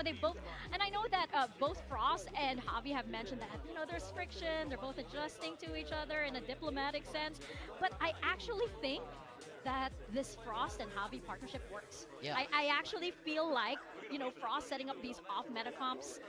they both, and I know that both Frost and Javi have mentioned that, there's friction, they're both adjusting to each other in a diplomatic sense, but I actually think that this Frost and Javi partnership works. Yeah. I actually feel like, Frost setting up these off meta comps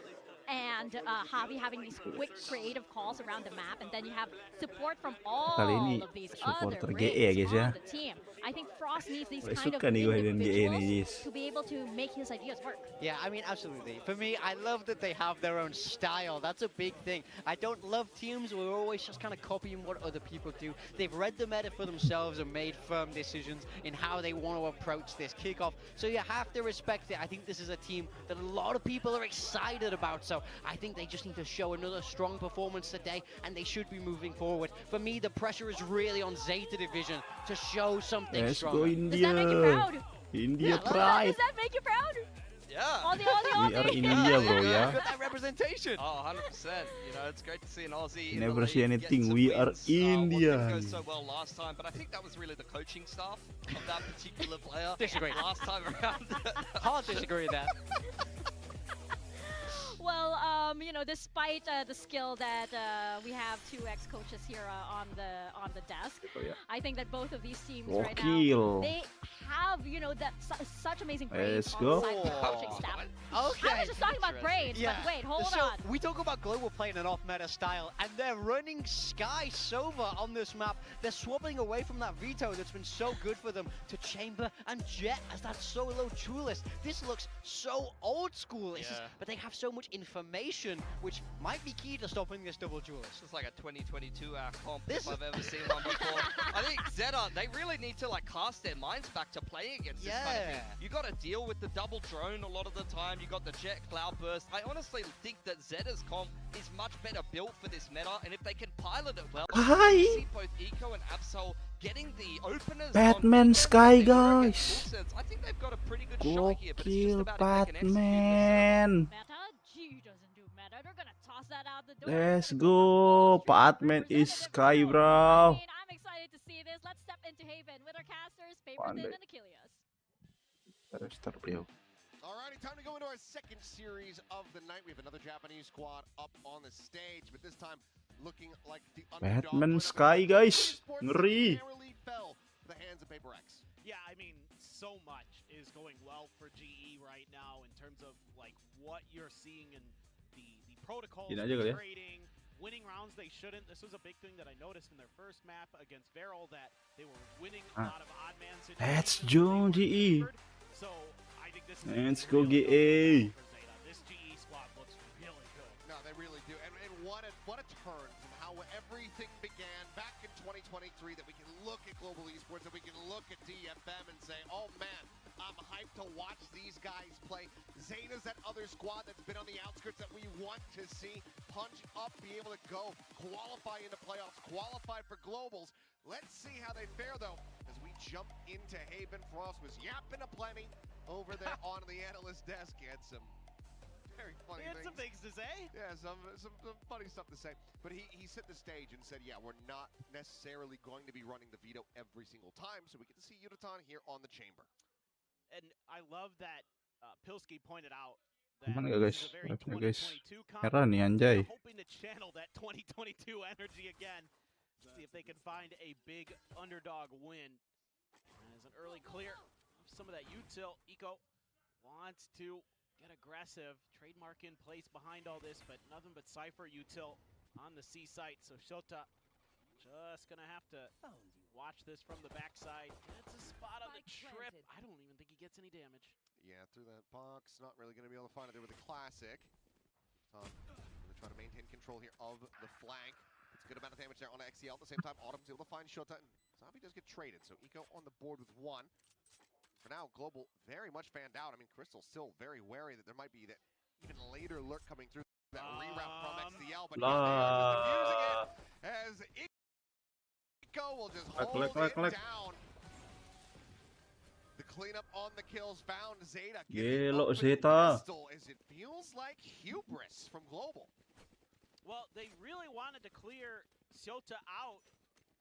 and Javi having these quick creative calls around the map, and then you have support from Kali ini all of these other supporter GE ya rigs guys ya. on the team. I think Frost needs these Mulai kind of suka nih gue dengan GE ini individuals guys. to be able to make his ideas work. Yeah, I mean, absolutely. For me, I love that they have their own style. That's a big thing. I don't love teams who are always just kind of copying what other people do. They've read the meta for themselves and made firm decisions in how they want to approach this kickoff. So you have to respect it. I think this is a team that a lot of people are excited about. So I think they just need to show another strong performance today, and they should be moving forward. For me, the pressure is really on Zeta Division to show something Let's stronger. go Does that make you India. proud? India Yeah, pride. Does that make you proud? Yeah. Aussie, Aussie, We are Aussie. India bro ya. Got that representation. Oh, 100%. You know, it's great to see an Aussie. in the Never league see getting anything. some We are wins. India. One didn't go so well last time, but I think that was really the coaching staff of that particular player. Disagree. Last time around. Hard disagree with that. Well, despite the skill that we have two ex-coaches here on the desk, Oh, yeah. I think that both of these teams right now, Gokil. they have that such amazing brains Let's go. on the coaching staff. Okay. I was just talking about brains, Yeah. but wait, hold so on. we talk about Global playing an off-meta style, and they're running Sky Sova on this map. They're swapping away from that veto that's been so good for them to Chamber and Jet as that solo duelist. This looks so old school, but they have so much information, which might be key to stopping this double duelist. It's like a 2022 comp This if I've ever seen one before. I think Zeta, they really need to like cast their minds back to playing against this kind of thing. Yeah. You got to deal with the double drone a lot of the time. You got the jet cloud burst. I honestly think that Zeta's comp is much better built for this meta, and if they can pilot it well, Hi. you see both Eco and Absol getting the openers. Batman on Sky, they work against guys. full sets. I think they've got a pretty good shot here, but it's just Gokil about if they can execute this. Batman. Meta? G doesn't do meta. They're gonna toss that out the door. Let's It's a go. Wall Street Batman is representative Sky, now. bro. I mean, I'm excited to see this. Let's step into Haven with our casters, Paper Thin Pandai. and Achilles. Restart bro. Alrighty, time to go into our second series of the night. We have another Japanese squad up on the stage, but this time looking like the underdog. Batman But Sky, guys. Esports Ngeri. narrowly fell to the hands of Paper X. Yeah, I mean, so much is going well for GE right now in terms of like what you're seeing in the protocols, Gini aja kali the ya. trading, winning rounds they shouldn't. This was a big thing that I noticed in their first map against Veril, that they were winning a lot of odd man Let's situations. go, they GE. were favored. So I think this is Let's a go, really GE. good for Zeta. This GE squad looks really good. No, they really do. And what a turn from how everything began back in 2023, that we can look at Global Esports, that we can look at DFM and say, oh man, I'm hyped to watch these guys play. Zeta's that other squad that's been on the outskirts that we want to see punch up, be able to go, qualify into playoffs, qualify for globals. Let's see how they fare though, as we jump into Haven. Frost was yapping aplenty over there on the analyst desk. He had some very funny He had some things to say. Yeah, some funny stuff to say. But he set the stage and said, yeah, we're not necessarily going to be running the veto every single time, so we get to see Yutatan here on the chamber. And I love that Pilsky pointed out that Aman gak this guys? is a very Live-nya guys. 2022 Heran nih anjay. hoping to channel that 2022 energy again. See if they can find a big underdog win. As an early clear of some of that util, Eco wants to get aggressive. Trademark in place behind all this, but nothing but Cypher util on the C site. So Shota just gonna have to watch this from the backside. That's a spot on the trip. I don't even think he gets any damage. Yeah, through that box, not really going to be able to find it there with the classic. Going to try to maintain control here of the flank. It's a good amount of damage there on XCL. At the same time, Autumn's able to find Shota, and Zombie does get traded. So Eco on the board with one. For now, Global very much fanned out. I mean, Crystal's still very wary that there might be that even later lurk coming through that reroute from XCL, but here they are just diffusing it as Eco will just hold it down. The cleanup on the kills found Zeta. Gelo Zeta. As it feels like hubris from Global. Well, they really wanted to clear Shota out,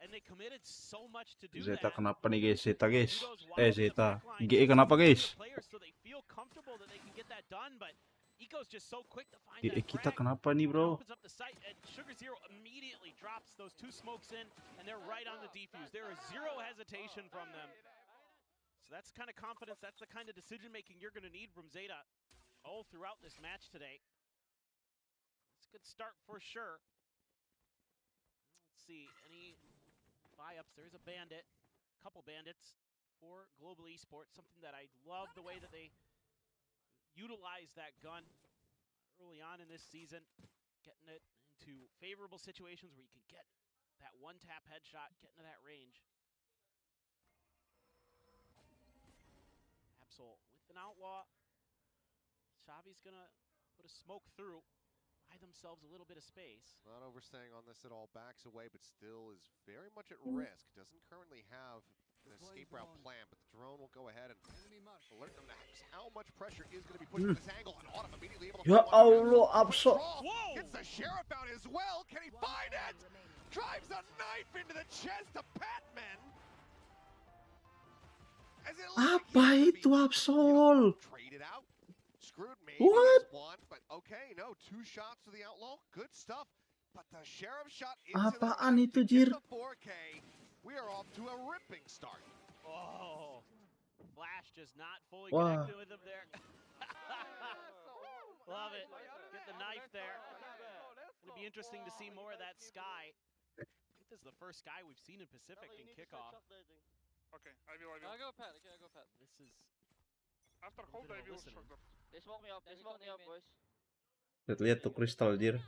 and they committed so much to do Zeta that. kenapa nih guys? Zeta guys. Kudos wild in the Zeta. backline, GE kenapa guys? players, so they feel comfortable that they can get that done, but Eco's just so quick to find GE that kita frag. kenapa nih, It bro? opens up the site, and Sugar Zero immediately drops those 2 smokes in, and they're right on the defuse. There is zero hesitation from them. So that's the kind of confidence, that's the kind of decision-making you're going to need from Zeta all throughout this match today. It's a good start for sure. Let's see, any buy-ups? There's a bandit, a couple bandits for Global Esports, something that I love the way that they utilize that gun early on in this season, getting it into favorable situations where you can get that one-tap headshot, get into that range. Absol with an outlaw. Xavi's gonna put a smoke through, buy themselves a little bit of space. Not overstaying on this at all, backs away, but still is very much at risk. Doesn't currently have an escape route plan, but the drone will go ahead and alert them to how much pressure is going to be pushed from this angle, and Autumn immediately able to Ya find one. Allah, Absol. Whoa! Gets the sheriff out as well. Can he find it? Drives a knife into the chest of Patman. As it looks like Apa he's itu, gonna be, Absol? Trade it out. Screwed maybe What? is one, but okay, no, 2 shots to the outlaw. Good stuff. But the sheriff shot into the Apaan right itu, to get Jir? the 4K. We are off to a ripping start. Oh, Flash just not fully Wah. connected with him there. Love it. Get the knife there. It'll be interesting to see more of that Sky. I think this is the first Sky we've seen in Pacific in kickoff. Okay, I will. I go pad, okay, I go pad. This is After Little hold, bit I of will listening. shoulder. They smoke me up, boys. Lihat tuh kristal, Jir.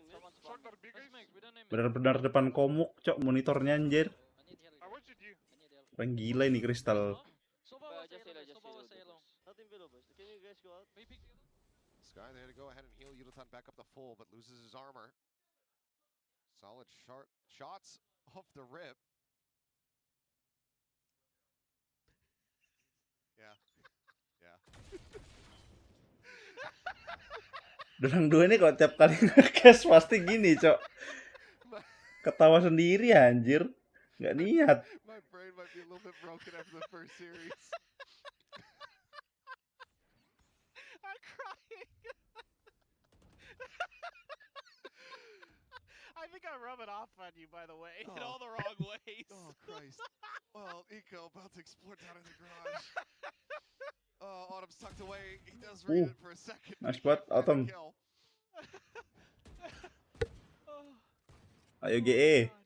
Someone spawn. Shoulder big Let's guys. make, we don't name it. Benar-benar depan komuk, cok, monitornya anjir. I need heal. I watch it you. I need heal. Orang gila ini kristal. Soba was alone. Can you guys go out? We pick Sky there to go ahead and heal Yudotan back up to full, but loses his armor. Solid shots off the rip. Yeah. Yeah. Dorang dua ini kalau tiap kali nge-cash pasti gini, cok. Ketawa sendiri anjir. Nggak niat. My brain might be a little bit broken after the first series. I'm crying. I think I'm rubbing off on you, by the way, in Oh. all the wrong ways. Oh, Christ. Well, Eco about to explore down in the garage. Oh, Autumn's tucked away. He does read it for a second. Nice Can't spot, find the Autumn. kill. Oh, Ayo GE. God.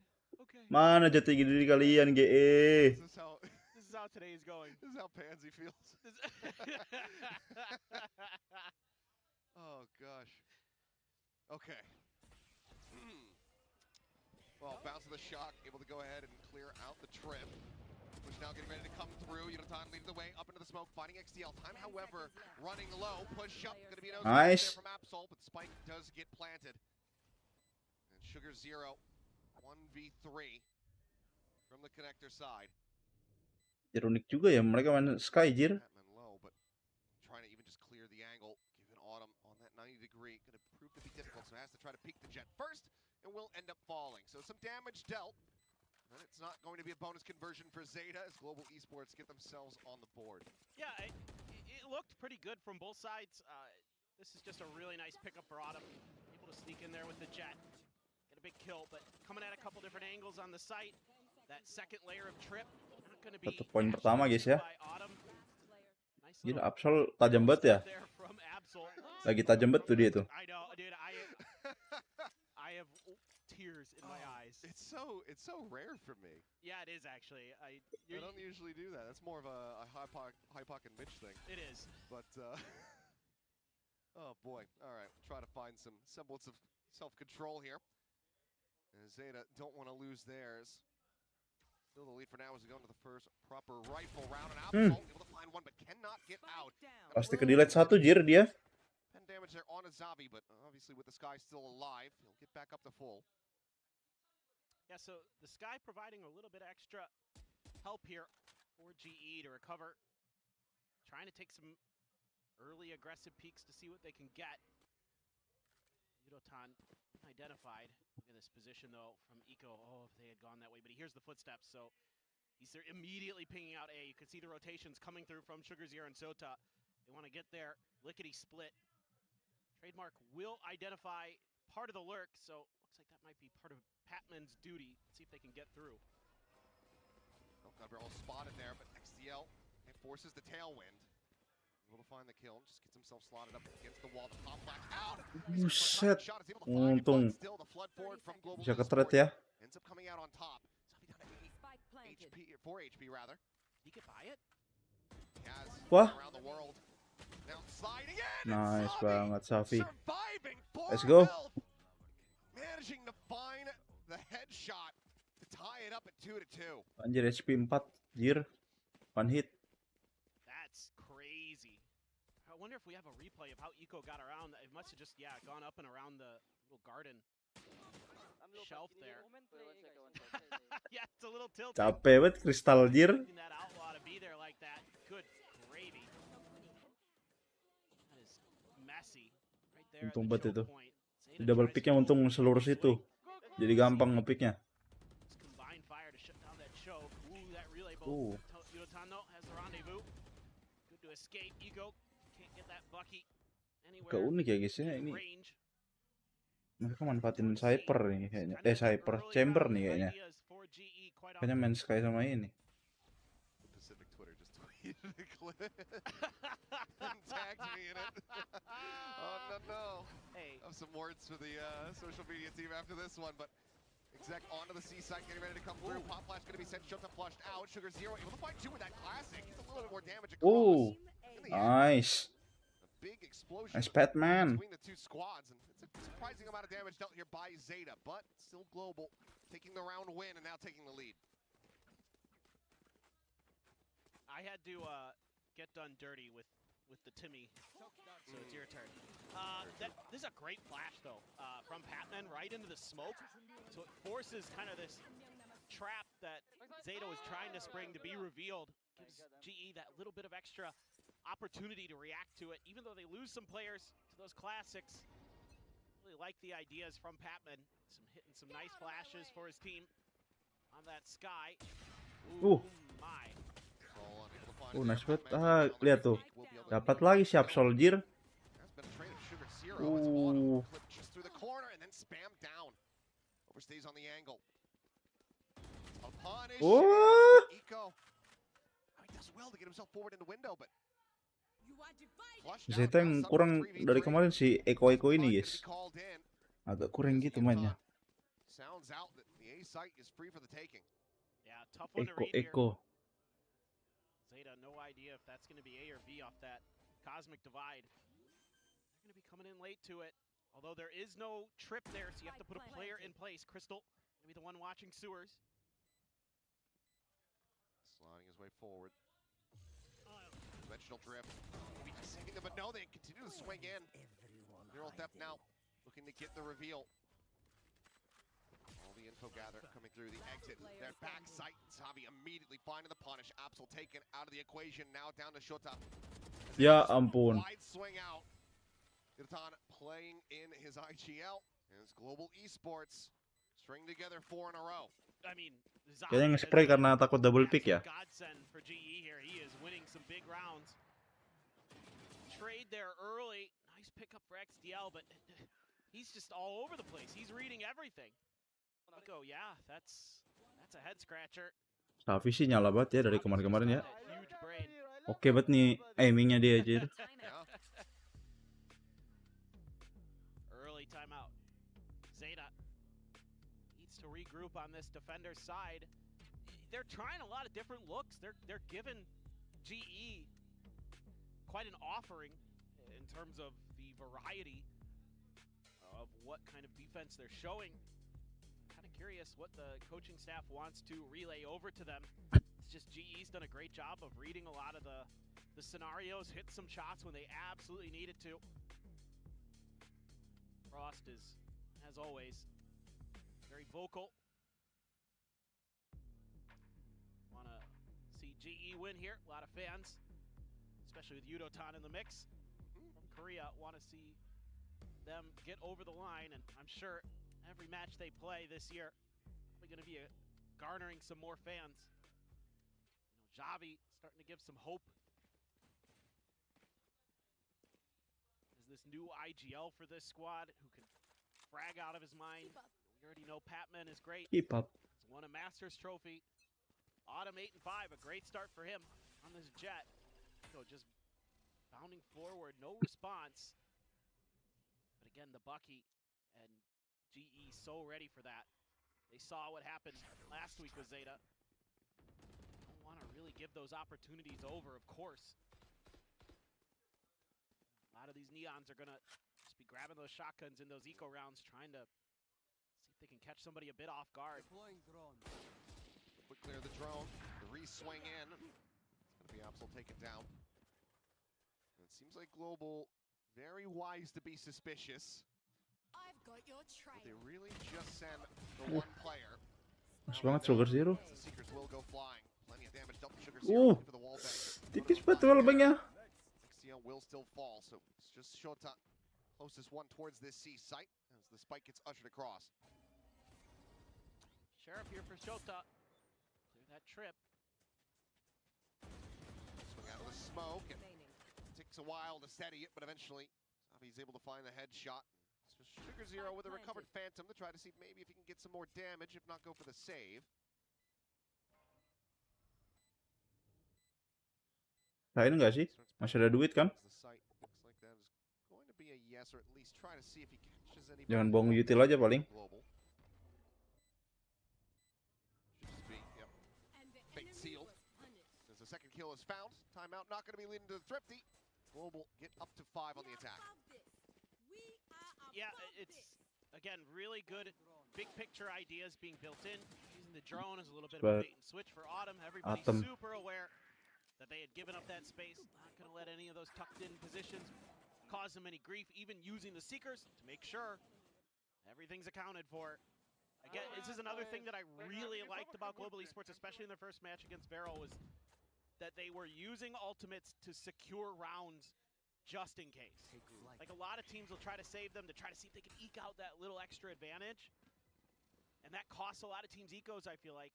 Okay. Mana jati diri kalian GE? This This is how today is going. is how Pansy feels. Oh, gosh. Okay. Well, bounce of the shock, able to go ahead and clear out the trip. Which now getting ready to come through. Yudotan leads the way up into the smoke, finding XDL. Time, however, running low. Push up, gonna be no Nice. there from Absol, but Spike does get planted. And Sugar Zero, 1v3 from the connector side. Ironik juga ya mereka main Sky, Jir. Batman low, but trying to even just clear the angle. Given Autumn on that 90 degree, gonna prove to be difficult, so has to try to peek the jet first, and will end up falling. So some damage dealt. And it's not going to be a bonus conversion for Zeta as Global Esports get themselves on the board. Yeah, it looked pretty good from both sides. This is just a really nice pickup for Autumn. Able to sneak in there with the jet. Get a big kill, but coming at a couple different angles on the site. That second layer of trip, not going to be 1 poin pertama, guys ya. by Autumn. Nice Gila, little Absol tajam banget ya. there from Absol. Lagi tajam banget tuh dia tuh. I know, dude. I have tears in my eyes. It's so rare for me. Yeah, it is actually. I don't usually do that. That's more of a high pocket Mitch thing. It is. But oh boy. All right, we'll try to find some semblance of self-control here. And Zeta don't want to lose theirs. Still the lead for now as we go into the first proper rifle round. And Absol able to find one, but cannot get out. Pasti ke delete 1, Jir, dia. 10 damage there on Azabi, but obviously with the Sky still alive, he'll get back up to full. Yeah, so the Sky providing a little bit extra help here for GE to recover. Trying to take some early aggressive peeks to see what they can get. Yudotan identified. Look at this position, though, from Eco. Oh, if they had gone that way. But he hears the footsteps, so he's there immediately pinging out A. You can see the rotations coming through from Sugar Zero and Zeta. They want to get there. Lickety split. mark will identify part of the lurk, so looks like that might be part of Patman's duty. See if they can get through. Oh, Gabriel spotted there, but XDL forces the tailwind. Able to find the kill, just gets himself slotted up against the wall. The pop flash out. Buset. Shot is able to find it, Untung but still the flood forward from Global bisa Esports ketret ya. ends up coming out on top. So down to 8 HP, 4 HP rather. He could buy it. He has Wah. around the world. Now sliding in. Nice Savi banget Savi. surviving for Let's go. health. Managing to find the headshot to tie it up at 2-2. Anjir HP 4, jir. One hit. That's crazy. I wonder if we have a replay of how Eco got around. It must have just, yeah, gone up and around the little garden shelf there. Yeah, it's a little tilted. Capek banget kristal jir. Expecting that outlaw to be there like that. Good gravy. That is messy. Right there at Untung the banget choke itu. point. Di Zeta double tries to picknya go untung for the selurus itu. swing. Jadi gampang ngepicknya. Just combined fire to shut down that choke. Ooh, that relay bolt. Yutano has the rendezvous. Good to escape. Eco can't get that Bucky anywhere. Gak unik ya guys ya ini. Range. Mereka manfaatin Cyper nih kayaknya. Cyper Chamber nih kayaknya. Kayaknya main Sky sama ini. Pacific Twitter just tweeted a clip and tagged me in it. Oh no. Hey. I have some words for the social media team after this one, but Exec onto the C-side, getting ready to come through. Pop Flash going to be sent, Shota flushed out. Sugar Zero able to find 2 with that classic. It's a little bit more damage across. Oh, In the end, nice. a big explosion Nice Batman. between the two squads, and it's a surprising amount of damage dealt here by Zeta, but still Global taking the round win and now taking the lead. I had to get done dirty with the Timmy, so it's your turn. This is a great flash though from Patman right into the smoke, so it forces kind of this trap that Zeta was trying to spring to be revealed. Gives GE that little bit of extra opportunity to react to it, even though they lose some players to those classics. Really like the ideas from Patman. Hitting some nice flashes for his team on that Sky. Ooh, my. Nice banget. Ah, lihat tuh. Dapat lagi siap soldier. Just through the corner and then spam down. Overstays on the angle. Eco. He does well to get himself forward in the window, but Zeta yang kurang dari kemarin si Eko ini guys. Agak kurang gitu mainnya. Sounds out that the A site is free for the taking. Yeah, tough one to read here. Eko. Zeta, no idea if that's going to be A or B off that cosmic divide. They're going to be coming in late to it. Although there is no trip there, so you have to put a player in place. Crystal going to be the one watching sewers. Sliding his way forward. Conventional drift. Maybe just saving them, but no, they continue to swing in. Neural Theft now looking to get the reveal. All the info gathered coming through the exit. Their back sight. Savi immediately finding the punish. Absol taken out of the equation. Now down to Shota. Ya ampun. Wide swing out. Gatan playing in his IGL. His Global Esports string together 4 in a row. I mean, Kayaknya nge-spray karena takut double pick ya. Godsend for GE here. He is winning some big rounds. Trade there early. Nice pickup for XDL, but he's just all over the place. He's reading everything. Eco, yeah, that's a head scratcher. Savi sih nyala banget ya dari kemarin-kemarin ya. Huge brain. Oke banget nih aimingnya dia aja. Early timeout. Zeta needs to regroup on this defender's side. They're trying a lot of different looks. They're giving GE quite an offering in terms of the variety of what kind of defense they're showing. Kind of curious what the coaching staff wants to relay over to them. It's just GE's done a great job of reading a lot of the scenarios, hit some shots when they absolutely needed to. Frost is, as always, very vocal. Want to see GE win here. A lot of fans, especially with Yudotan in the mix from Korea, want to see them get over the line. And I'm sure every match they play this year probably going to be garnering some more fans. You know, Javi starting to give some hope as this new IGL for this squad who can frag out of his mind. We already know Patman is great. Keep up. He's won a Masters trophy. Autumn 8 and 5, a great start for him on this jet. So just bounding forward, no response. But again, the Bucky and GE so ready for that. They saw what happened last week with Zeta. Don't want to really give those opportunities over, of course. A lot of these Neons are going to just be grabbing those shotguns in those eco rounds, trying to see if they can catch somebody a bit off guard. Quick clear the drone, the re-swing in. It's gonna be Absol take it down. And it seems like Global very wise to be suspicious. I've got your trail. But they really just send the one player. Pas banget Sugar Zero. The Seekers will go flying. Plenty of damage dealt to Sugar Zero for the wall bang. Tipis betul wallbangnya. XCL will still fall, so it's just Shota closest one towards this C site as the spike gets ushered across. Sheriff here for Shota. Clear that trip. Swing out of the smoke. It takes a while to steady it, but eventually he's able to find the headshot. It's just Sugar Zero with a recovered Phantom to try to see maybe if he can get some more damage, if not go for the save. Lain nggak sih? Masih ada duit kan? The site looks like that is going to be a yes, or at least try to see if he catches any. Jangan bohong util aja paling. Global. Should just be, yep. Fate sealed. As the second kill is found, timeout not going to be leading to the Thrifty. Global get up to 5 on the attack. Yeah, it's, again, really good big picture ideas being built in. Using the drone as a little bit of a bait and switch for Autumn. Everybody's super aware that they had given up that space. Not going to let any of those tucked in positions cause them any grief, even using the Seekers to make sure everything's accounted for. Again, this is another thing that I really liked about Global Esports, especially in their first match against Barrel, was that they were using ultimates to secure rounds just in case. Like a lot of teams will try to save them to try to see if they can eke out that little extra advantage. And that costs a lot of teams ecos, I feel like.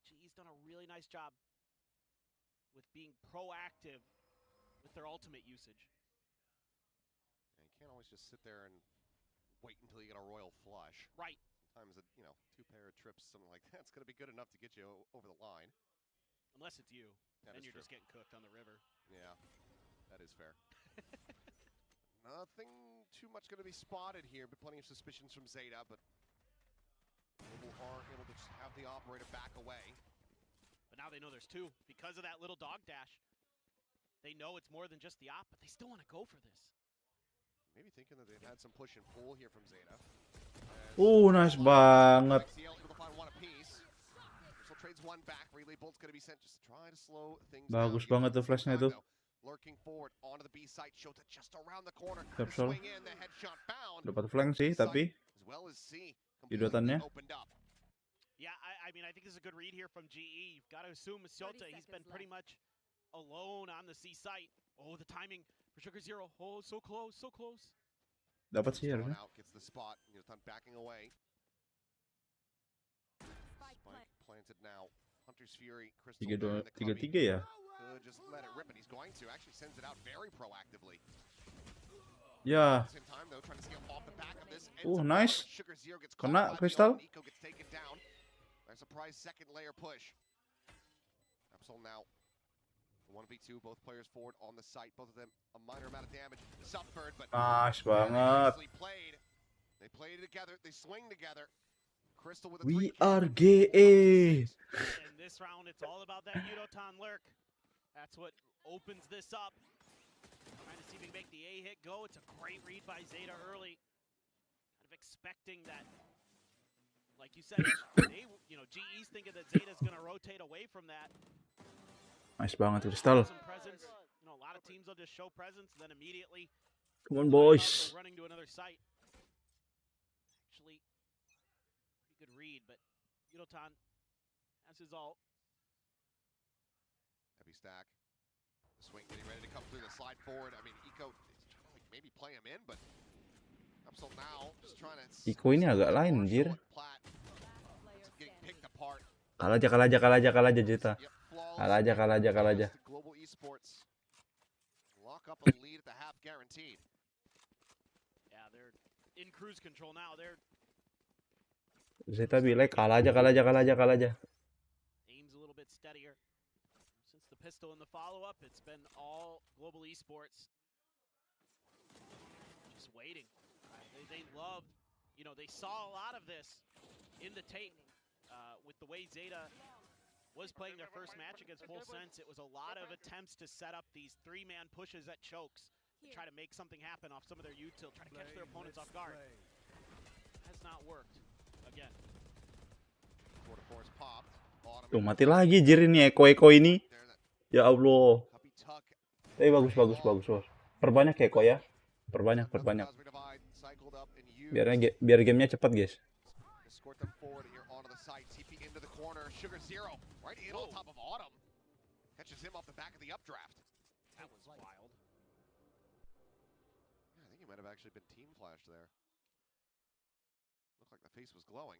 GE's done a really nice job with being proactive with their ultimate usage. And you can't always just sit there and wait until you get a royal flush. Right. Sometimes, two pair of trips, something like that's going to be good enough to get you over the line. Unless it's you, That then is you're true. just getting cooked on the river. Yeah, that is fair. Nothing too much going to be spotted here, but plenty of suspicions from Zeta, but Global are able to just have the operator back away. But now they know there's two. Because of that little dog dash, they know it's more than just the op, but they still want to go for this. Maybe thinking that they've had some push and pull here from Zeta. Nice banget. XCL able to find one apiece. So trades one back. Relay bolt's going to be sent just to try to slow things Bagus down. banget tuh flashnya tuh. Lurking forward onto the B site. Shota just around the corner. Capsule. Swing in, the headshot found. Dapat flank sih, tapi As well as C. Idotannya. Opened up. Yeah, I mean, I think this is a good read here from GE. You've got to assume with Shota, he's been pretty much alone on the C site. Oh, the timing for Sugar Zero. Oh, so close, so close. dapat sih harusnya. Out, gets the spot. Idotan backing away. Spike planted now. Hunter's Fury, Crystal there in the cubby. 3-3 ya. Could just let it rip, and he's going to. Actually sends it out very proactively. Ya, At the same time, though, trying to scale off the back of this. nice. Sugar Zero gets Kena, caught by Crystal. the Nico gets taken down. A surprise second layer push. Absol now. 1v2, both players forward on the site. Both of them a minor amount of damage suffered, but Nice very banget. nicely played. They played together. They swing together. Crystal with a We 3 are GE. In this round, it's all about that Yudotan lurk. That's what opens this up. Trying to see if we can make the A hit go. It's a great read by Zeta early. Kind of expecting that. Like you said, they, GE's thinking that Zeta's going to rotate away from that. Nice banget Crystal. Some presence. A lot of teams will just show presence and then immediately Come on boys. go running to another site. Actually, pretty good read, but Yudotan has his ult. Heavy stack. Swing getting ready to come through the slide forward. I mean, Eco is trying to maybe play him in, but Absol now just trying to. Iko ini agak lain anjir. Plat. Getting picked apart. Kalah aja Zeta. Yep, flawless. Kalah aja. Global Esports lock up a lead at the half guaranteed. in cruise control now. They're Zeta bilang kalah aja. aim's a little bit steadier. Since the pistol in the follow-up, it's been all Global Esports. Just waiting. They love, you know, they saw a lot of this in the tape with the way Zeta was playing their first match against Full Sense. It was a lot of attempts to set up these three-man pushes at chokes to try to make something happen off some of their util, try to catch their opponents off guard. Has not worked again. Tour de Force popped. Autumn Tuh mati lagi jir ini Eko ini. there that Ya Allah. Cubby Tuck. Bagus. Perbanyak Eko ya. Perbanyak. Cosmic Divide cycled up and used. Biar gamenya cepat, guys. Escort them forward here onto the side. TP into the corner. Sugar Zero right in on top of Autumn. Catches him off the back of the updraft. That was wild. Yeah, I think he might have actually been team flashed there. Looked like the face was glowing.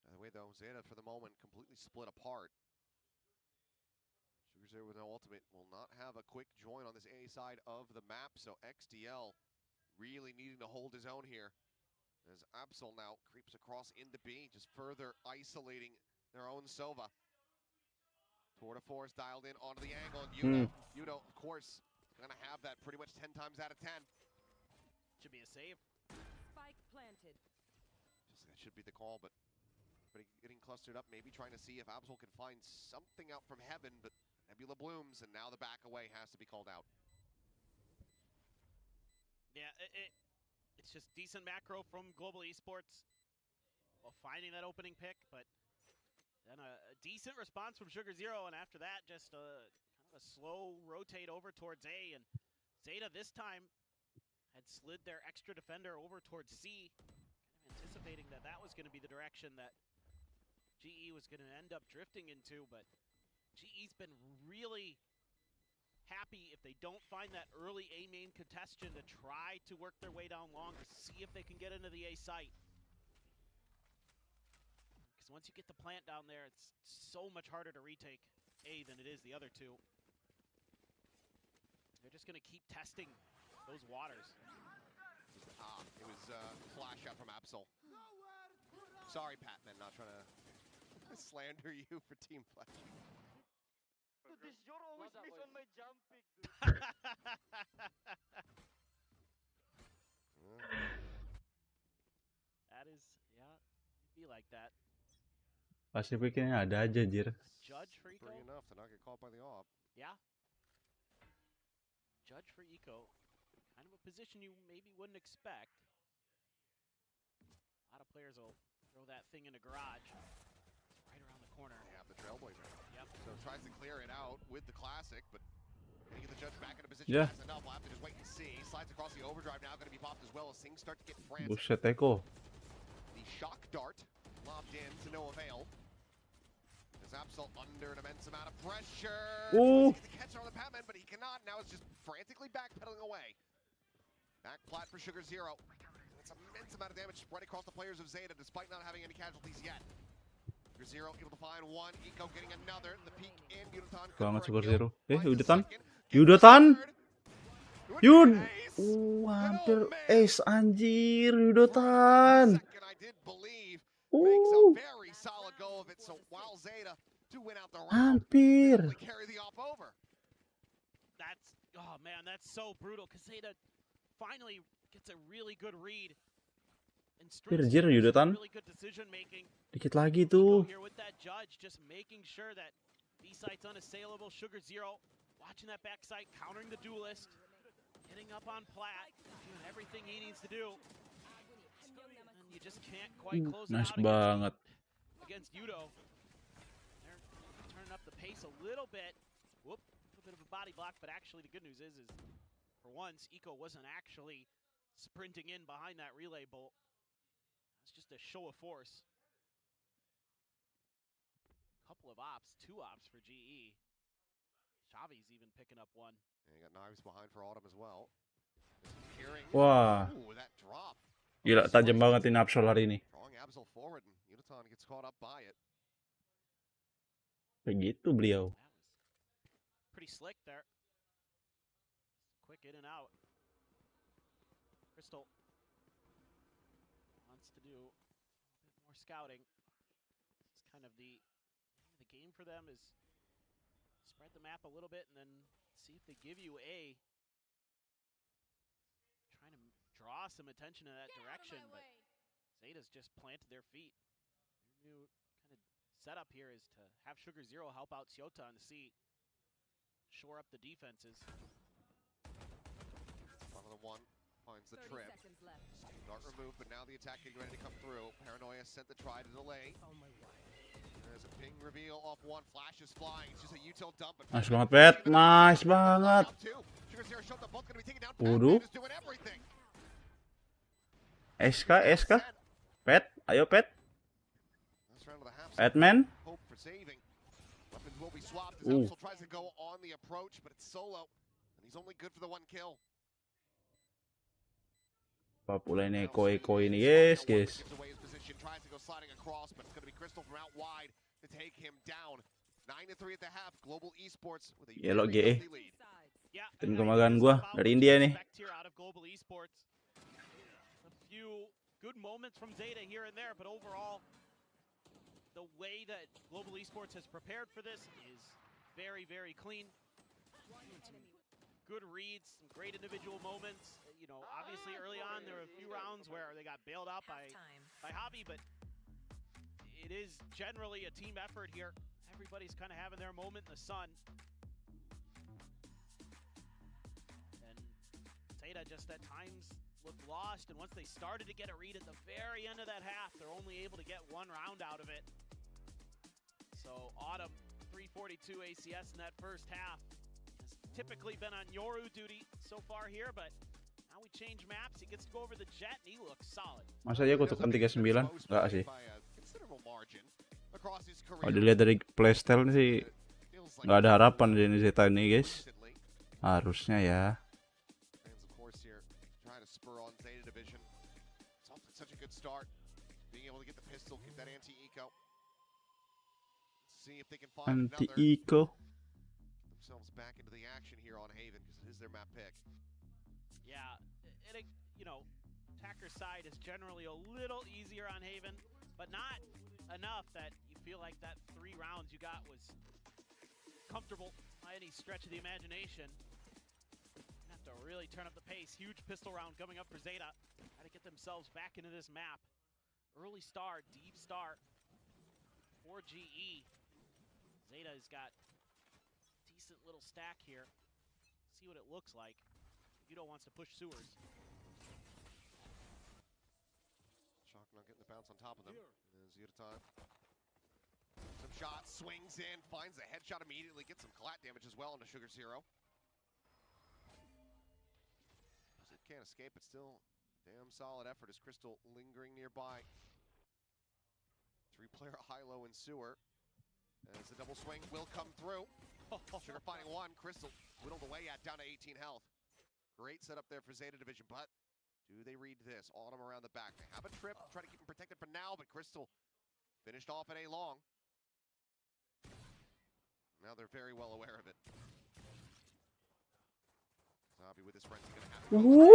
By the way, though, Zeta for the moment completely split apart. Sugar Zero with no ultimate will not have a quick join on this A side of the map, so XDL really needing to hold his own here. As Absol now creeps across into B, just further isolating their own Sova. Tour de Force dialed in onto the angle, and Yudo, of course, gonna have that pretty much 10 times out of 10. Should be a save. Spike planted. Just that should be the call, but getting clustered up, maybe trying to see if Absol can find something out from heaven, but Nebula blooms, and now the back away has to be called out. Yeah, it's just decent macro from Global Esports while finding that opening pick, but then a decent response from Sugar Zero, and after that, just kind of a slow rotate over towards A, and Zeta this time had slid their extra defender over towards C, kind of anticipating that that was going to be the direction that GE was going to end up drifting into, but GE's been really happy if they don't find that early A main contestation to try to work their way down long to see if they can get into the A site. Because once you get the plant down there, it's so much harder to retake A than it is the other two. They're just going to keep testing those waters. It was a flash out from Absol. Sorry, Patman, not trying to slander you for team flash. This you're always miss on my jump pick, dude. That is, yeah, it'd be like that. Pacificnya ada aja, jir. Judge for Eco? Free enough to not get caught by the AWP. Yeah. Judge for Eco. Kind of a position you maybe wouldn't expect. A lot of players will throw that thing in a garage. It's right around the corner. They have the Trailblazer. Yep. So tries to clear it out with the Classic, but gonna get the Judge back in a position. Yeah. That's enough. We'll have to just wait and see. Slides across the overdrive now, gonna be popped as well as things start to get frantic. Buset, Eko. The shock dart lobbed in to no avail. As Absol under an immense amount of pressure. Ooh. Tries to get the catch on the Patman, but he cannot. Now it's just frantically backpedaling away. Back plat for Sugar Zero. That's an immense amount of damage spread across the players of Zeta, despite not having any casualties yet. Sugar Zero able to find one. Eco getting another. The peak in Yudotan. Banget Sugar Zero. Yudotan. Hampir ace anjir, Yudotan. I did believe makes a very solid go of it. So while Zeta to win out the round, Hampir. carry the off over. That's, oh man, that's so brutal because Zeta finally gets a really good read. And Jir, Yudotan. Really good decision making. Dikit lagi tuh. Here with that Judge, just making sure that B-site's unassailable. Sugar Zero watching that backside, countering the duelist, getting up on plat, doing everything he needs to do. And you just can't quite close it Nice out banget. against Yudo. They're turning up the pace a little bit. Whoop, a little bit of a body block, but actually the good news is for once, Eco wasn't actually sprinting in behind that relay bolt. It's just a show of force. Couple of ops, 2 ops for GE. Xavi's even picking up one. And you got knives behind for Autumn as well. Hearing. Wah, Ooh, that drop. gila tajam banget ini Absol hari ini. Drawing Absol forward and Yudotan gets caught up by it. Begitu beliau. That was pretty slick there. Quick work in and out. Crystal wants to do a bit more scouting. It's kind of the name of the game for them is spread the map a little bit and then see if they give you A. Trying to draw some attention in that direction, but Zeta's just planted their feet. Their new kind of setup here is to have Sugar Zero help out Zeta on the C, shore up the defenses. Front of the one finds the 30 trip. seconds left. Dart removed, but now the attack getting ready to come through. Paranoia sent the try to delay. There's a ping reveal off one. Flash is flying. It's just a util dump. But Nice banget, Pet. Nice banget. Sugar Zero showed the both gonna be taken down. Waduh. Batman is doing everything. SK. Pet, ayo Pet. Last round of the half. Batman. Hope for saving. Weapons will be swapped as Absol tries to go on the approach, but it's solo. And he's only good for the one kill. Apa pula ini eko ini, yes. Gives away his position, tries to go sliding across, but it's going to be Crystal from out wide to take him down. 9-3 at the half. Global Esports with a Yellow very GE. healthy lead. Yeah, Tim kemagan gua dari India nih. Out of Global Esports. A few good moments from Zeta here and there, but overall, the way that Global Esports has prepared for this is very, very clean. Some good reads, some great individual moments. You know, obviously early on there were a few rounds where they got bailed out by Hobby, but it is generally a team effort here. Everybody's kind of having their moment in the sun. And Zeta just at times looked lost, and once they started to get a read at the very end of that half, they're only able to get one round out of it. So Autumn, 342 ACS in that first half. Has typically been on Yoru duty so far here, but now we change maps. He gets to go over the Jet, and he looks solid. Masa dia kutukan 39? Enggak sih. Considerable margin across his career. Kalau dilihat dari playstyle sih nggak ada harapan di Zeta ini, guys. Harusnya ya. Fans, of course, here trying to spur on Zeta division. It's off to such a good start. Being able to get the pistol, get that anti-eco. See if they can find another. Anti-eco. Themselves back into the action here on Haven because it is their map pick. Yeah, you know, attacker's side is generally a little easier on Haven, but not enough that you feel like that 3 rounds you got was comfortable by any stretch of the imagination. Have to really turn up the pace. Huge pistol round coming up for Zeta. Got to get themselves back into this map. Early start, deep start for GE. Zeta's got a decent little stack here. See what it looks like. Vito wants to push sewers. Shock not getting the bounce on top of them. Zeta time. Some shots, swings in, finds a headshot immediately, gets some collat damage as well into Sugar Zero. It can't escape, but still damn solid effort as Crystal lingering nearby. 3-player high-low in sewer. As the double swing will come through. Sugar finding one, Crystal whittled away at down to 18 health. Great setup there for Zeta division, but do they read this? Autumn around the back. They have a trip, try to keep him protected for now, but Crystal finished off at A long. Now they're very well aware of it. Zabi with his friends are gonna have to go.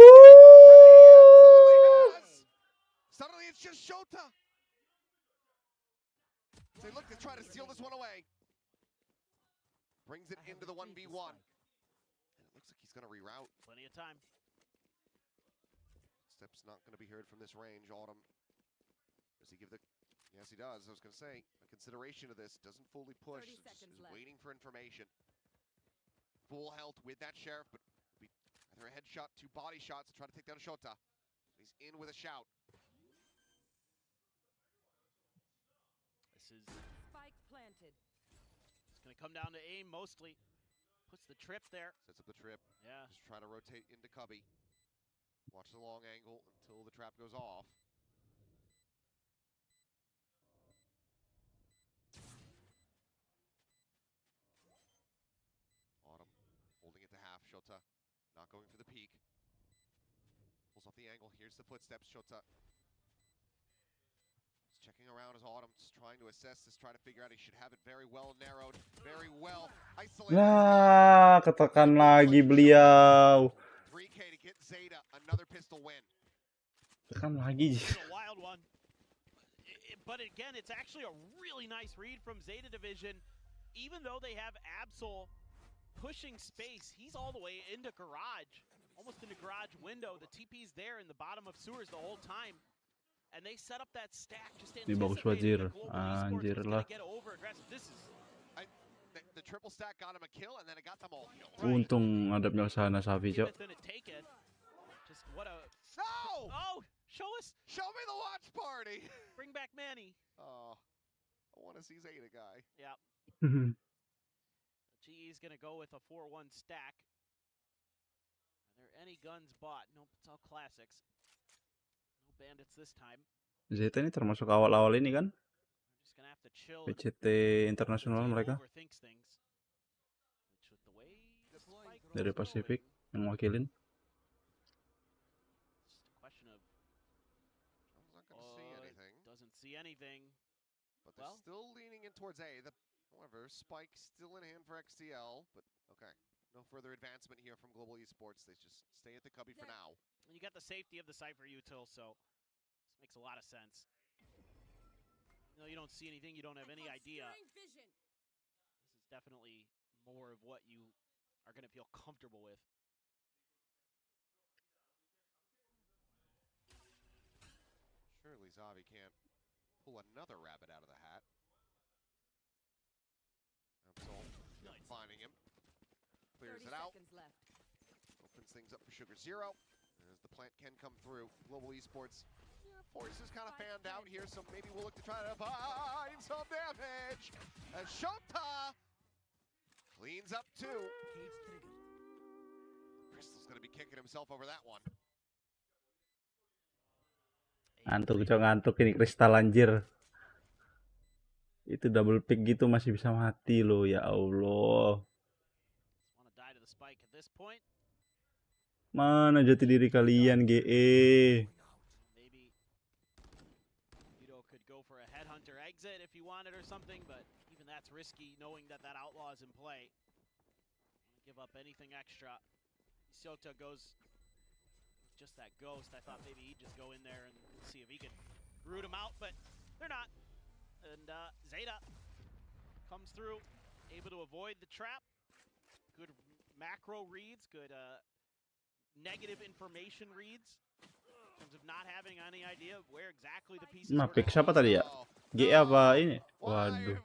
Suddenly it's just Shota. They look to try to steal this one away. Brings it into the 1v1. And it looks like he's gonna reroute. Plenty of time. Step's not gonna be heard from this range. Autumn. Does he give the... Yes, he does. I was gonna say, a consideration of this. Doesn't fully push. Is waiting for information. Full health with that Sheriff, but be either a headshot, 2 body shots to try to take down Shota. He's in with a shout. This is Spike planted. It's going to come down to aim mostly. Puts the trip there. Sets up the trip. Yeah. Just trying to rotate into Cubby. Watch the long angle until the trap goes off. Autumn holding it to half. Shota not going for the peak. Pulls off the angle. Here's the footsteps. Shota checking around as Autumn's trying to assess this, trying to figure out he should have it very well narrowed, very well isolated. Lah, ketekan lagi beliau. Crystal win. Tekan lagi. It's a wild one. But again, it's actually a really nice read from Zeta Division. Even though they have Absol pushing space, he's all the way into garage. Almost into garage window. The TP's there in the bottom of sewers the whole time. And they set up that stack just Ini bagus anticipating Wajir. that Global Esports Anjir was lah. gonna get over aggressive. This is The triple stack got him a kill, and then it got them all killed. Untung ngadepnya ke sana Savi, Cok. Gonna take it. Just what a No! oh! Show us! Show me the watch party! Bring back Manny. Oh, I want to see Zeta guy. Yeah. GE's gonna go with a 4-1 stack. Are there any guns bought? Nope, it's all classics. No bandits this time. Zeta ini termasuk awal-awal ini kan? Just gonna have to chill. VCT internasional mereka Overthinks things. Which with the way the spike dari is Pacific going, yang wakilin. it's just a question of I'm not going to see anything, doesn't see anything. but they're well. still leaning in towards A. However, Spike still in hand for XTL, but okay. No further advancement here from Global Esports. They just stay at the cubby for now. And you got the safety of the Cypher util, so this makes a lot of sense. You know, you don't see anything, you don't have any idea. This is definitely more of what you are going to feel comfortable with. Surely Zavi can't pull another rabbit out of the hat. Absol finding him. Clears it out. Opens things up for Sugar Zero. As the plant can come through. Global Esports. Forces kind of fanned out here, so maybe we'll look to try to find some damage. As Shota cleans up two. Crystal's going to be kicking himself over that one. Ngantuk, Cok, ngantuk ini kristal anjir. Itu double pick gitu masih bisa mati loh, ya Allah. Mana jati diri kalian, GE? For a headhunter exit if you wanted or something, but even that's risky knowing that that outlaw is in play. Give up anything extra. Zeta goes just that ghost. I thought maybe he'd just go in there and see if he could root him out, but they're not. And Zeta comes through, able to avoid the trap. Good macro reads, good negative information reads. In terms of not having any idea where exactly the pieces Nah, pick siapa tadi ya? GE apa ini? Waduh.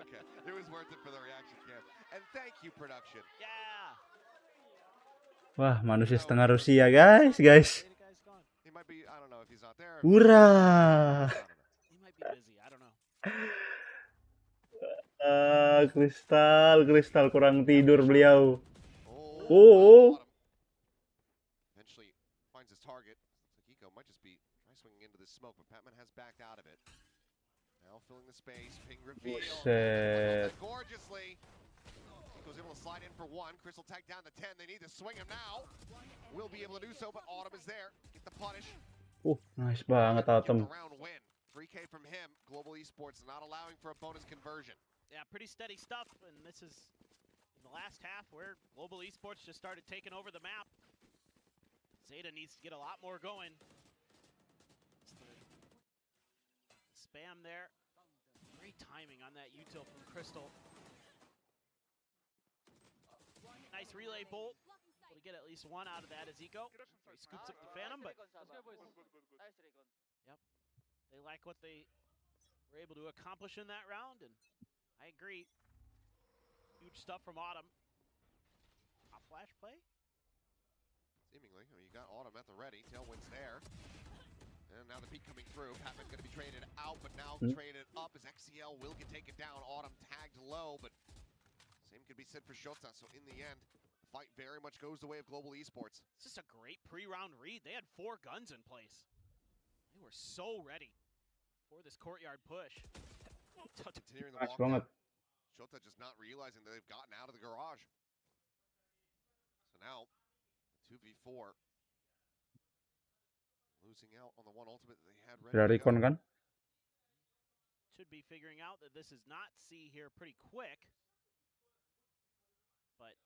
Okay, it was worth it for the reaction cam. And thank you, production. Yeah. Wah, manusia setengah Rusia, guys. He might be, I don't know if he's not there. Hurrah! He might be busy, I don't know. Kristal kurang tidur beliau. Oh. Eventually finds his target. Looks like Eco might just be try swinging into the smoke, but Patman has backed out of it. Now filling the space, ping reveal. Gorgeously. Eco's able to slide in for one. Crystal tagged down the 10. They need to swing him now. Will be able to do so, but Autumn is there. Get the punish. Nice banget Autumn. Round win. 3K from him. Global Esports not allowing for a bonus conversion. Yeah, pretty steady stuff, and this is in the last half where Global Esports just started taking over the map. Zeta needs to get a lot more going. It's the spam there. Great timing on that util from Crystal. Nice relay bolt. Will he get at least one out of that as Eco? He scoops up the Phantom, but yep, they like what they were able to accomplish in that round, and I agree. Huge stuff from Autumn. Top flash play? Seemingly. I mean, you got Autumn at the ready. Tailwind's there. And now the peak coming through. Patman's going to be traded out, but now traded up as XCL will get taken down. Autumn tagged low, but same could be said for Shota. So in the end, the fight very much goes the way of Global Esports. It's just a great pre-round read. They had 4 guns in place. They were so ready for this courtyard push. Continuing the walk down. Shota just not realizing that they've gotten out of the garage. So now, 2v4. Losing out on the one ultimate that they had ready to go. Kan? Should be figuring out that this is not C here pretty quick. But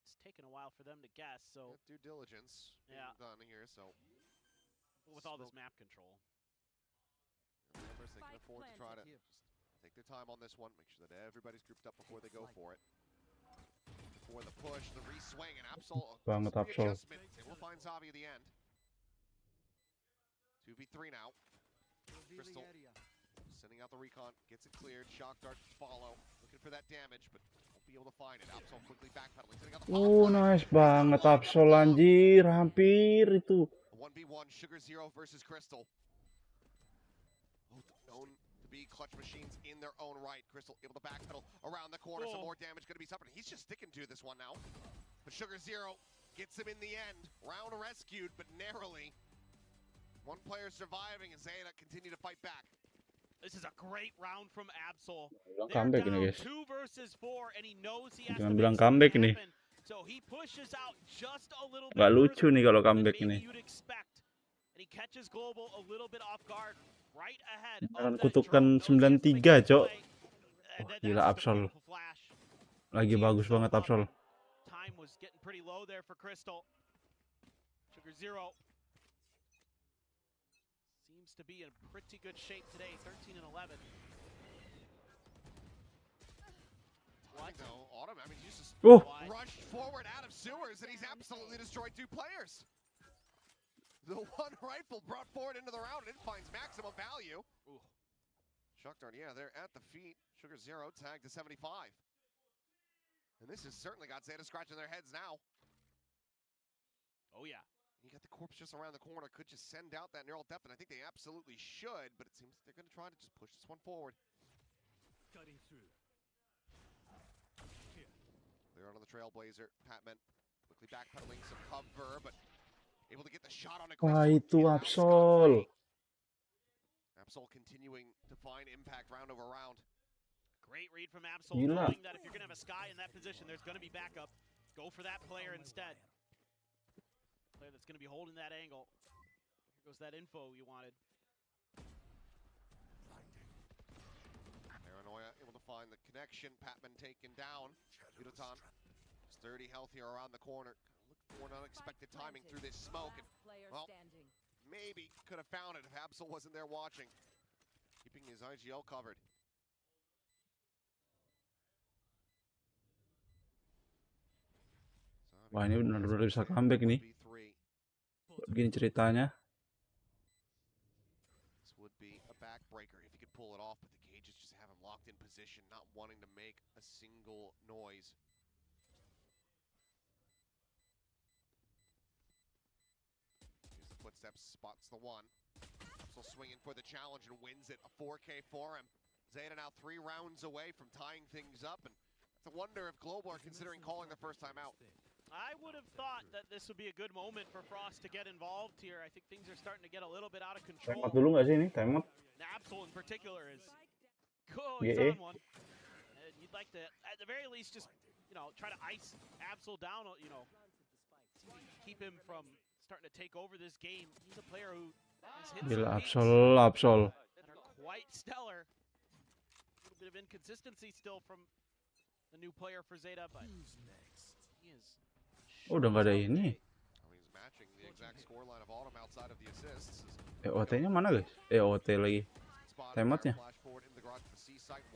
it's taken a while for them to guess. So Due diligence being done here, so with all this map control, members they can afford to try to just take their time on this one, make sure that everybody's grouped up before they go for it. Before the push, the re-swing, and Absol Banget Absol. readjustment. Able to find Zavi at the end. 2v3 now. Crystal sending out the recon, gets it cleared. Shock dart follow, looking for that damage, but won't be able to find it. Absol quickly backpedaling, sending out the Nice banget Absol anjir, hampir itu. 1v1 Sugar Zero versus Crystal. Both known to be clutch machines in their own right. Crystal able to backpedal around the corner. Some more damage going to be suffered. He's just sticking to this one now. But Sugar Zero gets him in the end. Round rescued, but narrowly. One player surviving, and Zeta continue to fight back. this is a great round from Absol. Bilang They're comeback down ini guys. 2 versus 4, and he knows he has Jangan to bilang make something comeback ini. happen. So he pushes out just a little bit Nggak lucu further nih kalau than comeback maybe ini. you'd expect. And he catches Global a little bit off guard, right ahead Jangan of that kutukan drone. No chance to make 93, that Cok. play. And Wah, that's gila just a Absol. beautiful flash. Lagi bagus banget Absol. Time was getting pretty low there for Crystal. Sugar Zero seems to be in pretty good shape today, 13 and 11. What? No, Autumn, I mean, he's just rushed forward out of sewers, and he's absolutely destroyed 2 players. The one rifle brought forward into the round, and it finds maximum value. Ooh. Shock dart, yeah, they're at the feet. Sugar Zero tagged to 75. And this has certainly got Zeta scratching their heads now. Oh, yeah. You got the corpse just around the corner, could just send out that neural depth, and I think they absolutely should, but it seems they're going to try to just push this one forward. Cutting through. They're on the Trailblazer. Patman quickly backpedaling some cover, but able to get the shot on a Crystal. Wah itu Absol. Absol continuing to find impact round over round. Great read from Absol, Gila. knowing that if you're going to have a Sky in that position, there's going to be backup. Go for that player instead. Player that's going to be holding that angle. Here goes that info you wanted. Paranoia able to find the connection. Patman taken down. Vctpacific, 30 health here around the corner. Look for an unexpected timing through this smoke. And, well, maybe could have found it if Absol wasn't there watching. Keeping his IGL covered. Wah ini benar-benar bisa comeback nih. Begini ceritanya. This would be a backbreaker if he could pull it off, but the cages just have him locked in position, not wanting to make a single noise. Here's the footsteps, spots the one. Absol swinging for the challenge and wins it. A 4K for him. Zeta now 3 rounds away from tying things up, and it's a wonder if Global are considering calling their first time out. I would have thought that this would be a good moment for Frost to get involved here. I think things are starting to get a little bit out of control. Timeout dulu nggak sih ini? Timeout. Absol in particular is he's on one. And you'd like to, at the very least, just try to ice Absol down. Keep him from starting to take over this game. He's a player who has hit Gila some Absol. that are quite stellar. A little bit of inconsistency still from the new player for Zeta, but he is. Udah nggak ada ini. He's matching the exact scoreline of Autumn outside of the assists. EOT-nya mana guys? EOT lagi. Timeoutnya.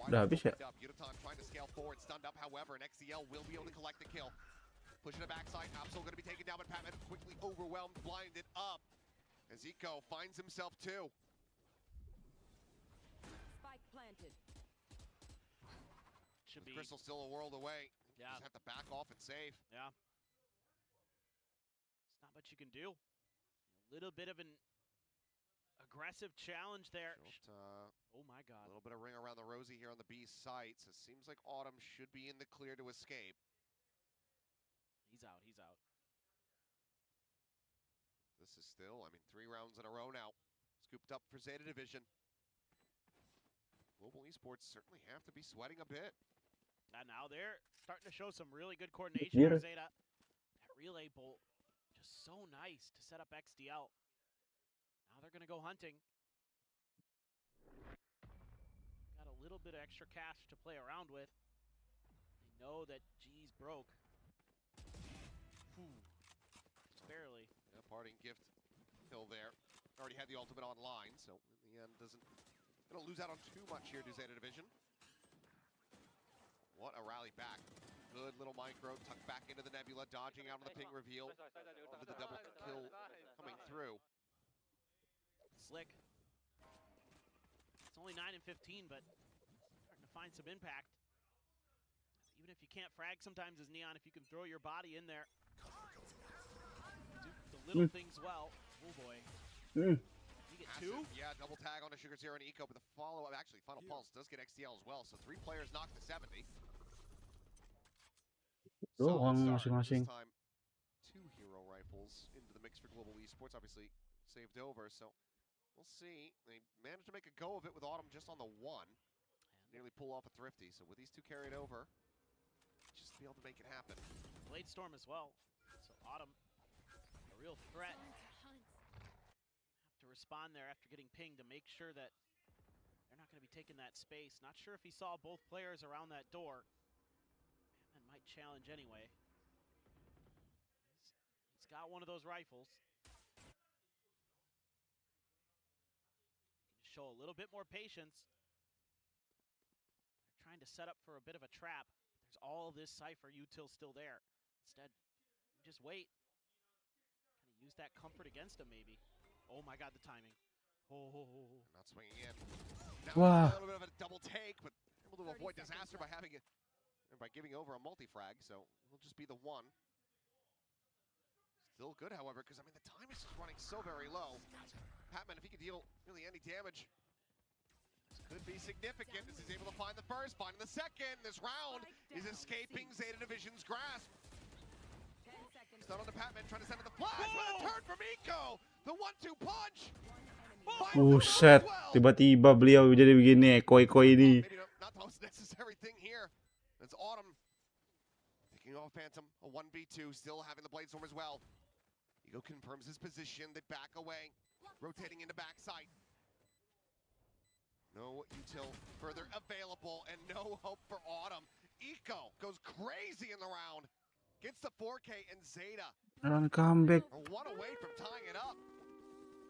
Udah habis ya? Trying to scale forward, stunned up, however, and XCL will be able to collect the kill. Pushing it backside, Absol going to be taken down, but Patman quickly overwhelmed, blinded up. As Eco finds himself too. Spike planted. Should be. Crystal still a world away. Yeah. Just have to back off and save. Yeah. It's not much you can do. A little bit of an aggressive challenge there. Oh my God. A little bit of ring around the rosy here on the B sites. It seems like Autumn should be in the clear to escape. He's out. He's out. This is still, 3 rounds in a row now. Scooped up for Zeta Division. Global Esports certainly have to be sweating a bit. And now they're starting to show some really good coordination for Zeta. That relay bolt, just so nice to set up XDL. Now they're going to go hunting. Got a little bit of extra cash to play around with. They know that G's broke. Parting gift kill there. Already had the ultimate online, so in the end gonna lose out on too much here to Zeta Division. What a rally back. Good little micro, tucked back into the Nebula, dodging out on the ping reveal. Over the double kill coming through. Slick. It's only 9 and 15, but starting to find some impact. Even if you can't frag sometimes as Neon, if you can throw your body in there. Do the little things well. Oh boy. You get two? Yeah, double tag on a Sugar Zero and Eco, but the follow-up, actually, Final Pulse does get XTL as well, so 3 players knocked to 70. Doang This masing-masing. time, 2 hero rifles into the mix for Global Esports, obviously saved over, so we'll see. They managed to make a go of it with Autumn just on the 1. Nearly pull off a Thrifty, so with these 2 carried over, just be able to make it happen. Blade Storm as well. So Autumn, a real threat. Have to respond there after getting pinged to make sure that they're not going to be taking that space. Not sure if he saw both players around that door. And might challenge anyway. He's got one of those rifles. He can show a little bit more patience. They're trying to set up for a bit of a trap. There's all this Cypher util still there. Instead, just wait. Kind of use that comfort against him, maybe. Oh my God, the timing. Oh. Not swinging in. Wow. A little bit of a double take, but able to avoid disaster by having it, by giving over a multi-frag, so it'll just be the 1. Still good, however, because I mean the time is just running so very low. Patman, if he could deal really any damage, this could be significant as he's able to find the first, finding the second. This round is escaping Zeta Division's grasp. Stun on the Patman, trying to send in the flash, but a turn from Eco! The 1-2 punch! Buset, tiba-tiba beliau jadi begini, koi-koi ini. Maybe not the most necessary thing here. It's Autumn picking off Phantom, a 1v2, still having the Blade Storm as well. Ego confirms his position, they back away, rotating into backside. No util further available, and no hope for Autumn. Eco goes crazy in the round. Gets the 4K and Zeta. Run comeback. One away from tying it up.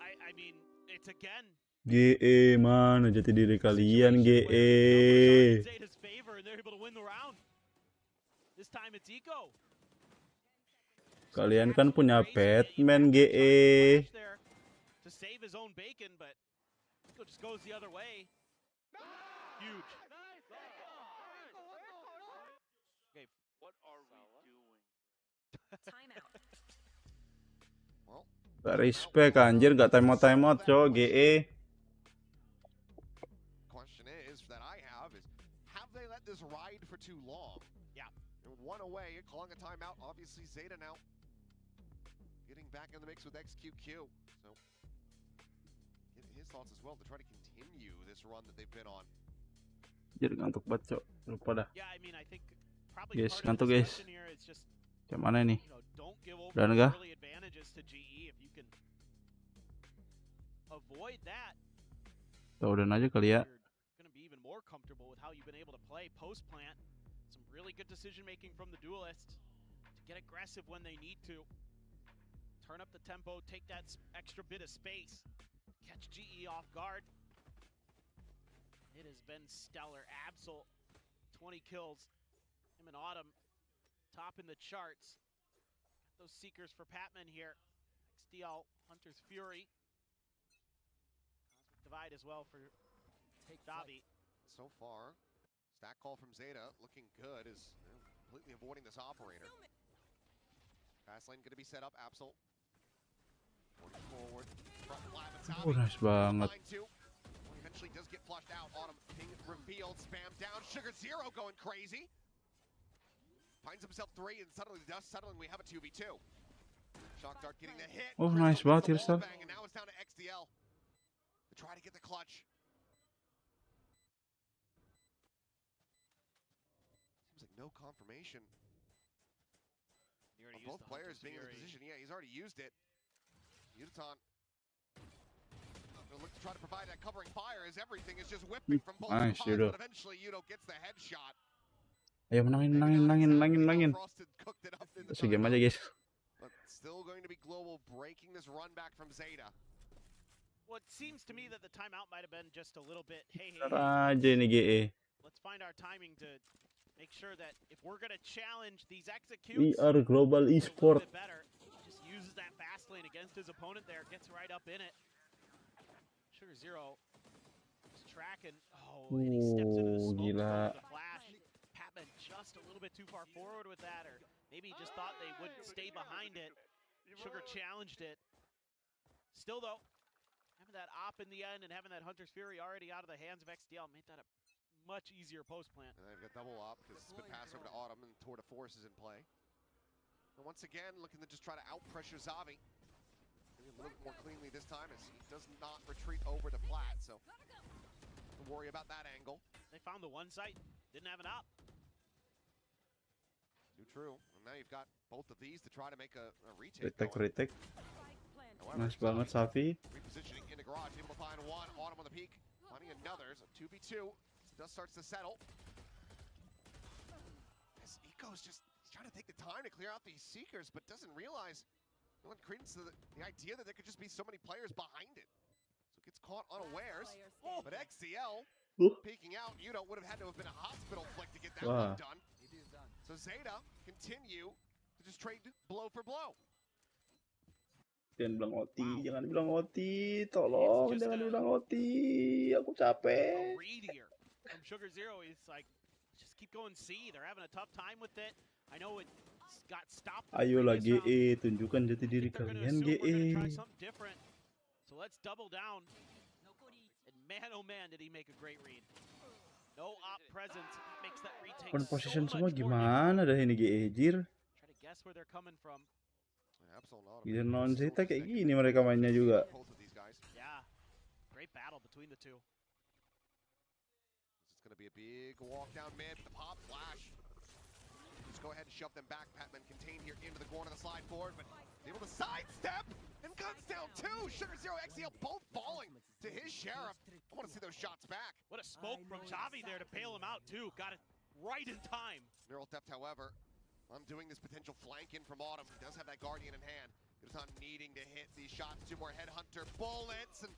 I mean, it's again. GE mana jati diri kalian GE. Zeta's favor and they're able to win the round. This time it's Eco. Kalian kan punya Batman GE. To save his own bacon, but Eco just goes the other way. Huge. Okay. What are we doing? Timeout. Well, Gak respect anjir, gak timeout cowok GE. question is that I have they let this ride for too long? Yeah. And 1 away, calling a timeout. Obviously Zeta now getting back in the mix with XQQ. So get his thoughts as well to try to continue this run that they've been on. Anjir ngantuk banget cok, lupa dah. Yeah, I mean, I think probably Guys, part of ngantuk the guys. discussion here is just, Yang mana nih? don't give over Udah enggak? early advantages to GE if you can avoid that. Udahan aja kali ya. You're going to be even more comfortable with how you've been able to play post plant. Some really good decision making from the duelists to get aggressive when they need to. Turn up the tempo, take that extra bit of space, catch GE off guard. It has been stellar. Absol, 20 kills. Him and Autumn topping the charts. Got those seekers for Patman here. XDL, Hunter's Fury. Cosmic Divide as well for Davi. So far, stack call from Zeta looking good, is completely avoiding this operator. Fast lane going to be set up. Absol forward, front flat, Nice banget. eventually does get flushed out. Autumn ping revealed, spam down. Sugar Zero going crazy. Finds himself 3 and suddenly the dust settling. We have a 2v2. Shock Dart getting the hit. Oh, nice banget Tirsa. And now it's down to XDL to try to get the clutch. Seems like no confirmation. Both players being in the position. Yeah, he's already used it. Uton gonna look to try to provide that covering fire as everything is just whipping from both Nice, sides, Yudo. but eventually Yudo gets the headshot. Ayo menangin. Frosted cooked it up in the Kasih game aja guys. but still going to be maybe Global breaking this run back from Zeta. Well, it seems to me that the timeout might have been just a little bit, hey, Aja ini GE. let's find our timing to make sure that if we're going to challenge these We executes, are global a little esport. bit better. Just uses that fast lane against his opponent there, gets right up in it. Sugar Zero is tracking. Oh, and he steps into the smoke gila. with the flash. Patman just a little bit too far forward with that, or maybe he just thought they would stay behind it. Sugar challenged it. Still though, having that op in the end and having that Hunter's Fury already out of the hands of XDL made that a much easier post plant. And they've got double op because it's been passed over to Autumn and Tour de Force is in play. And once again, looking to just try to out-pressure Xavi. Maybe a little bit more cleanly this time as he does not retreat over to Plat, so don't worry about that angle. They found the one site, didn't have an op. Too true. And now you've got both of these to try to make a retake Retake. However, Nice banget Safi. repositioning in the garage, able to find one. Autumn on the peak, finding another. So 2v2. Dust starts to settle. As Eco's just trying to take the time to clear out these Seekers, but doesn't realize, no one credence to the idea that there could just be so many players behind it. So gets caught unawares. But XCL peeking out. Yudo would have had to have been a hospital flick to get that one done. So Zeta continue to just trade blow for blow. Jangan bilang Oti, jangan bilang Oti, tolong jangan bilang Oti, aku capek. A read here from Sugar Zero. He's like, just keep going C. They're having a tough time with it. I know it got stopped. Ayolah GE, tunjukkan jati diri kalian GE. Try something different. So let's double down. And man, oh man, did he make a great read. No op presence makes that retake Open position so semua much more gimana dah ini GE jir. Try to guess where they're coming from. Gila non Zeta kayak gini mereka mainnya juga. Yeah, great battle between the two. It's going to be a big walk down mid. The pop flash. Just go ahead and shove them back. Patman contained here into the corner of the slide forward, but able to sidestep and guns down too. Sugar Zero, XCL both falling to his sheriff. I want to see those shots back. What a smoke from Xavi there to bail him out too. Got it right in time. Neural Theft, however, undoing this potential flank in from Autumn. He does have that Guardian in hand. It's not needing to hit these shots. Two more Headhunter bullets and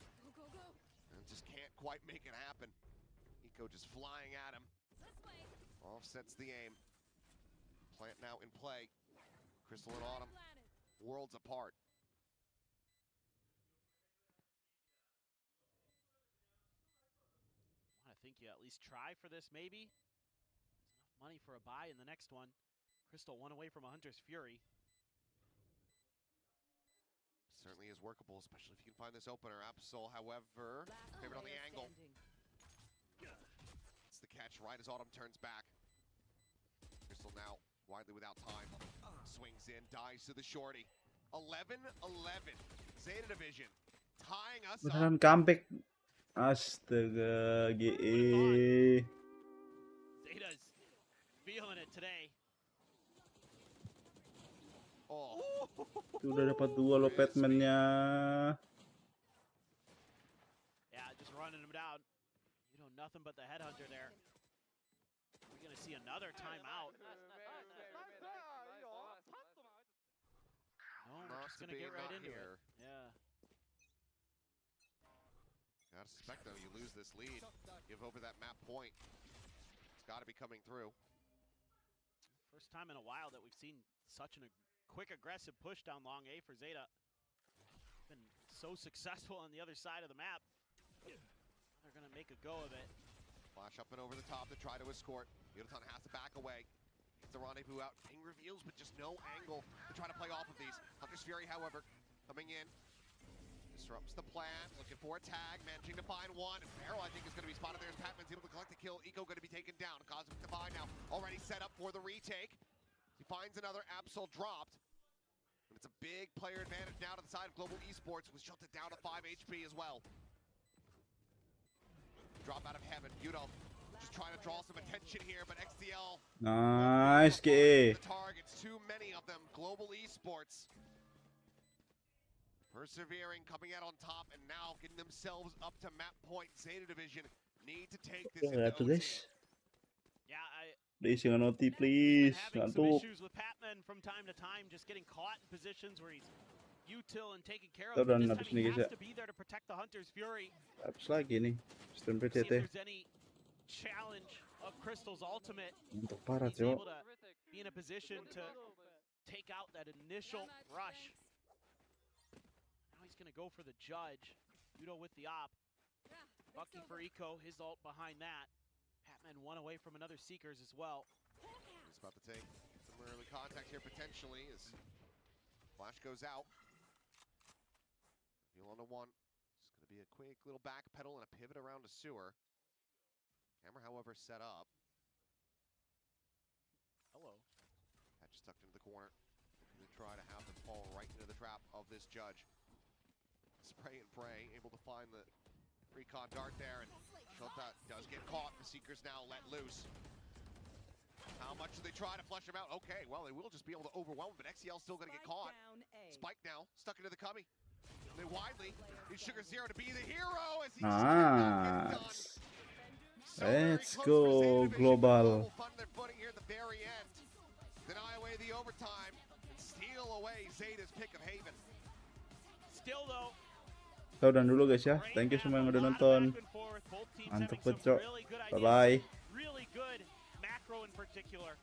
just can't quite make it happen. Eco just flying at him. Offsets the aim. Plant now in play. Crystal and Autumn, worlds apart. I think you at least try for this maybe. There's enough money for a buy in the next one. Crystal one away from a Hunter's Fury. Certainly is workable, especially if you can find this opener. Absol, however, favored on the angle. It's the catch right as Autumn turns back. Crystal now widely without time. Swings in, dies to the shorty. 11-11. Zeta Division tying us Beneran up. comeback. Astaga, GE. Zeta's feeling it today. Oh. Udah dapat 2 lo Patman-nya. Yeah, just running him down. You know, nothing but the Headhunter there. We're going to see another timeout. No, we're just going to get right into it. Yeah. Gotta suspect, though, you lose this lead. Give over that map point. It's got to be coming through. First time in a while that we've seen such a quick aggressive push down long A for Zeta. Been so successful on the other side of the map. They're going to make a go of it. Flash up and over the top to try to escort. Yudotan has to back away. Gets the rendezvous out. Ping reveals, but just no angle to try to play off of these. Hunter's Fury, however, coming in. Disrupts the plan, looking for a tag, managing to find one. And Barrel, I think, is going to be spotted there as Patman's able to collect the kill. Eco going to be taken down. Cosmic Divine now already set up for the retake. He finds another Absol dropped. And it's a big player advantage now to the side of Global Esports, was shot down to 5 HP as well. Drop out of heaven. Yudo just trying to draw some attention here, but XDL. Nice GE. The targets, too many of them. Global Esports persevering, coming out on top, and now getting themselves up to map point. Zeta Division need to take this into OT. Yeah, Diisi dengan OT Been please. having some Ngantuk. issues with Patman from time to time, just getting caught in positions where he's util and taken care Kita of. udah But this habis time nih he guys has ya. to be there to protect the Hunter's Fury. Habis lagi nih. Stream See if PTT. there's any challenge of Crystal's ultimate. Untuk parah He's able cok. to be in a position to take out that initial rush. Now he's going to go for the judge. Udo with the op. Bucky for Eco, his ult behind that. Patman one away from another Seekers as well. He's about to take some early contact here potentially as Flash goes out. Heal on to one. It's going to be a quick little back pedal and a pivot around to Sewer. Camera, however, set up. Hello. Patch tucked into the corner. Looking to try to have them fall right into the trap of this judge. Spray and pray, able to find the recon dart there, and Shota does get caught. The Seekers now let loose. How much do they try to flush him out? Okay, well, they will just be able to overwhelm him, but XCL's still going to get caught. Spike now, stuck into the cubby. They widely need Sugar Zero to be the hero as he's Nice. so Let's very close go, for Zeta Division. Global. Will find their footing here at the very end. Deny away the overtime and steal away Zeta's pick of Haven. Still though, Kita udah dulu guys ya. Thank you semua yang udah nonton. Mantap banget cok. Bye bye. really good macro in particular.